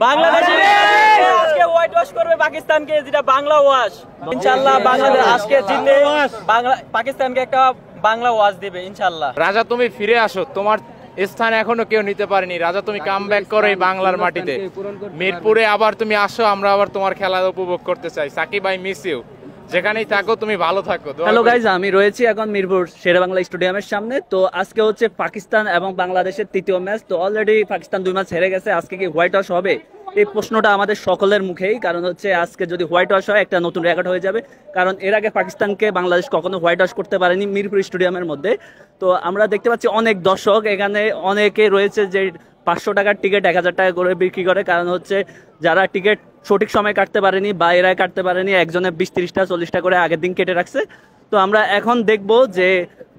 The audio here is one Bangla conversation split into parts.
বাংলাদেশ আজকে হোয়াইট ওয়াশ করবে পাকিস্তানকে, যেটা বাংলা ওয়াশ। ইনশাআল্লাহ বাংলাদেশ আজকে জিতলে পাকিস্তানকে একটা বাংলা ওয়াশ দিবে ইনশাআল্লাহ। রাজা তুমি ফিরে আসো, তোমার স্থান এখনো কেউ নিতে পারেনি। রাজা তুমি কামব্যাক করো এই বাংলার মাটিতে, মিরপুরে আবার তুমি আসো, আমরা আবার তোমার খেলা উপভোগ করতে চাই। সাকিব আই মিস ইউ, যেখানেই থাকো তুমি ভালো থাকো। হ্যালো গাইজ, আমি রয়েছি এখন মিরপুর শেরেবাংলা স্টেডিয়ামের সামনে। তো আজকে হচ্ছে পাকিস্তান এবং বাংলাদেশের তৃতীয় ম্যাচ। তো অলরেডি পাকিস্তান 2 ম্যাচ হেরে গেছে। আজকে কি হোয়াইট ওয়াশ হবে, এই প্রশ্নটা আমাদের সকলের মুখেই। কারণ হচ্ছে আজকে যদি হোয়াইট ওয়াশ হয় একটা নতুন রেকর্ড হয়ে যাবে। কারণ এর আগে পাকিস্তানকে বাংলাদেশ কখনো হোয়াইট ওয়াশ করতে পারেনি মিরপুর স্টেডিয়ামের মধ্যে। তো আমরা দেখতে পাচ্ছি অনেক দর্শক এখানে, অনেকে রয়েছে যে 500 টাকার টিকিট 1000 টাকা করে বিক্রি করে। কারণ হচ্ছে যারা টিকিট সঠিক সময় কাটতে পারেনি বা এরাই কাটতে পারেনি, একজনে 20-30টা 40টা করে আগের দিন কেটে রাখছে। তো আমরা এখন দেখব যে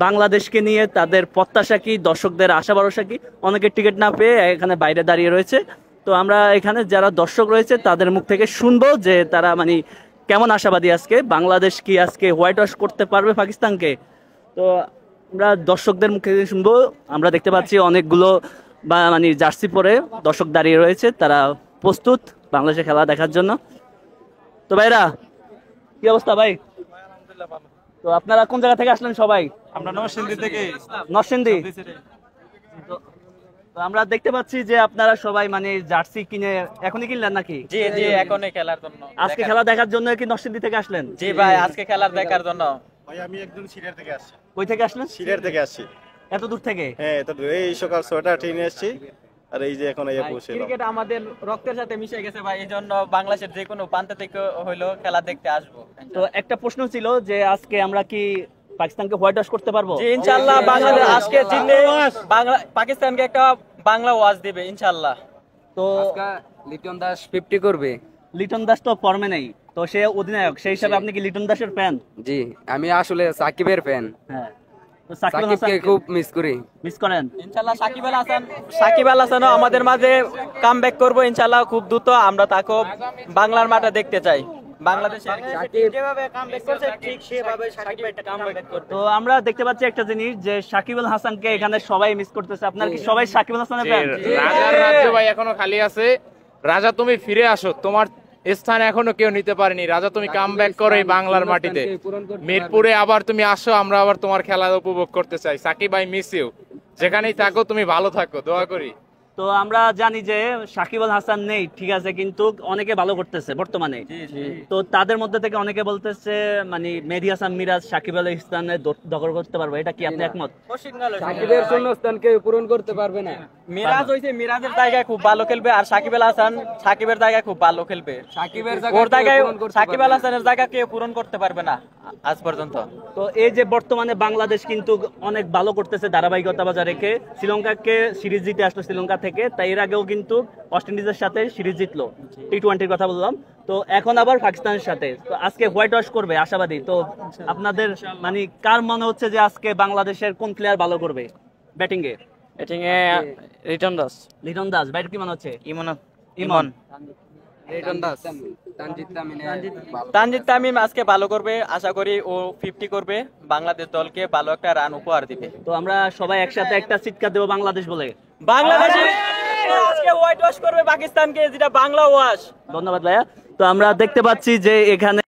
বাংলাদেশকে নিয়ে তাদের প্রত্যাশা কি, দর্শকদের আশা ভরসা কি। অনেকে টিকিট না পেয়ে এখানে বাইরে দাঁড়িয়ে রয়েছে। তো আমরা এখানে যারা দর্শক রয়েছে তাদের মুখ থেকে শুনবো যে তারা মানে কেমন আশাবাদী আজকে, বাংলাদেশ কি আজকে হোয়াইট ওয়াশ করতে পারবে পাকিস্তানকে। তো আমরা দর্শকদের মুখ থেকে শুনবো। আমরা দেখতে পাচ্ছি অনেকগুলো বা মানে জার্সি পরে দর্শক দাঁড়িয়ে রয়েছে, তারা প্রস্তুত বাংলাদেশের খেলা দেখার জন্য। তো ভাইরা কি অবস্থা ভাই? তো আপনারা কোন জায়গা থেকে আসলেন সবাই? আমরা নরসিংদী থেকে। নরসিংদী। তো আমরা দেখতে পাচ্ছি যে আপনারা সবাই মানে জার্সি কিনে এখনই কিনলেন নাকি? জি জি, এখনই খেলার জন্য। আজকে খেলা দেখার জন্য কি নরসিংদী থেকে আসলেন? জি ভাই, আজকে খেলার দেখার জন্য। ভাই আমি একজন সিলেট থেকে আসছি। কই থেকে আসলেন? সিলেট থেকে আসছি। এত দূর থেকে? হ্যাঁ, এত দূর। এই সকাল 6টা ট্রেনে আসছি, আর এই যে এখন এই পৌঁছলাম। ক্রিকেট আমাদের রক্তের সাথে মিশে গেছে ভাই, এইজন্য বাংলাদেশের যে কোনো প্রান্ত থেকে হইলো খেলা দেখতে আসবো। তো একটা প্রশ্ন ছিল যে আজকে আমরা কি পাকিস্তানকে হোয়াইট ওয়াশ করতে পারবো? জি ইনশাআল্লাহ বাংলাদেশ আজকে জিতলে পাকিস্তানকে একটা বাংলা ওয়াশ দিবে ইনশাআল্লাহ। তো লিটন দাস 50 করবে। লিটন দাস তো ফর্মে নেই, তো সে অধিনায়ক, সেই হিসাবে আপনি কি লিটন দাসের ফ্যান? জি, আমি আসলে সাকিবের ফ্যান। হ্যাঁ, তো সাকিবকে খুব মিস করি। মিস করেন? ইনশাআল্লাহ সাকিব আল হাসানও আমাদের মাঝে কামব্যাক করবো ইনশাআল্লাহ খুব দ্রুত। আমরা তাকে বাংলার মাঠে দেখতে চাই। বাংলাদেশের যেভাবে কামব্যাক করছে ঠিক সেভাবে সাকিব একটা কামব্যাক করবে। তো আমরা দেখতে পাচ্ছি একটা জিনিস যে সাকিব আল হাসানকে এখানে সবাই মিস করতেছে। আপনারা কি সবাই সাকিব আল হাসানের ফ্যান? রাজার রাজ্য ভাই এখনো খালি আছে। রাজা তুমি ফিরে আসো, তোমার স্থান এখনো কেউ নিতে পারেনি। রাজা তুমি কামব্যাক করো এই বাংলার মাটিতে, মিরপুরে আবার তুমি আসো, আমরা আবার তোমার খেলা উপভোগ করতে চাই। সাকিব আই মিস ইউ, যেখানেই থাকো তুমি ভালো থাকো, দোয়া করি। তো আমরা জানি যে সাকিব আল হাসান নেই, ঠিক আছে, কিন্তু অনেকে ভালো করতেছে বর্তমানে। তো তাদের মধ্যে থেকে অনেকে বলতেছে মানে মেহেদী হাসান মিরাজ সাকিব আল হাসানের দখল করতে পারবে, এটা কি আপনি একমত? সাকিবের শূন্যস্থানকে পূরণ করতে পারবে না। মিরাজ হইছে মিরাজের জায়গায় খুব ভালো খেলবে, আর সাকিব আল হাসান সাকিবের জায়গায় খুব ভালো খেলবে। ওর জায়গায় সাকিব আল হাসানের জায়গা কেউ পূরণ করতে পারবে না আজ পর্যন্ত। তো এই যে বর্তমানে বাংলাদেশ কিন্তু অনেক ভালো করতেছে ধারাবাহিকতা বজায় রেখে, শ্রীলঙ্কাকে সিরিজ জিতে আসলো শ্রীলঙ্কা থেকে। তাই এর আগেও কিন্তু ওয়েস্ট ইন্ডিজের সাথে সিরিজ জিতলো, টি-20-র কথা বললাম। তো এখন আবার পাকিস্তানের সাথে। তো আজকে হোয়াইট ওয়াশ করবে আশাবাদী। তো আপনাদের মানে কার মনে হচ্ছে যে আজকে বাংলাদেশের কোন প্লেয়ার ভালো করবে ব্যাটিং এ? লিটন দাস। লিটন দাস। ব্যাটার কি মনে হচ্ছে? ইমন। লিটন দাস, তানজিদ তামিম আজকে ভালো করবে, আশা করি ও 50 করবে, বাংলাদেশ দলকে ভালো একটা রান উপহার দিবে। তো আমরা সবাই একসাথে একটা চিৎকার দেবো বাংলাদেশ বলে। বাংলাদেশ আজকে হোয়াইট ওয়াশ করবে পাকিস্তানকে, যেটা বাংলা ওয়াশ। ধন্যবাদ ভাইয়া। তো আমরা দেখতে পাচ্ছি যে এখানে